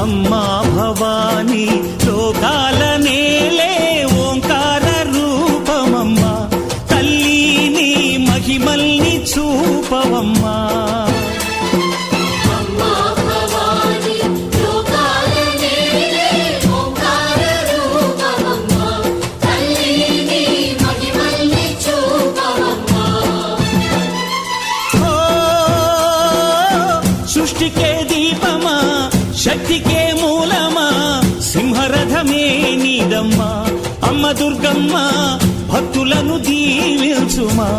అమ్మా భవానీ లోకాల నేలే ఓంకార రూపమమ్మా, తల్లి నీ మహిమల్ని చూపవమ్మా. సృష్టికే దీపమా, శక్తికే మూలమా, సింహరథమే నీదమ్మా. అమ్మ దుర్గమ్మ భక్తులను దీవించుమా.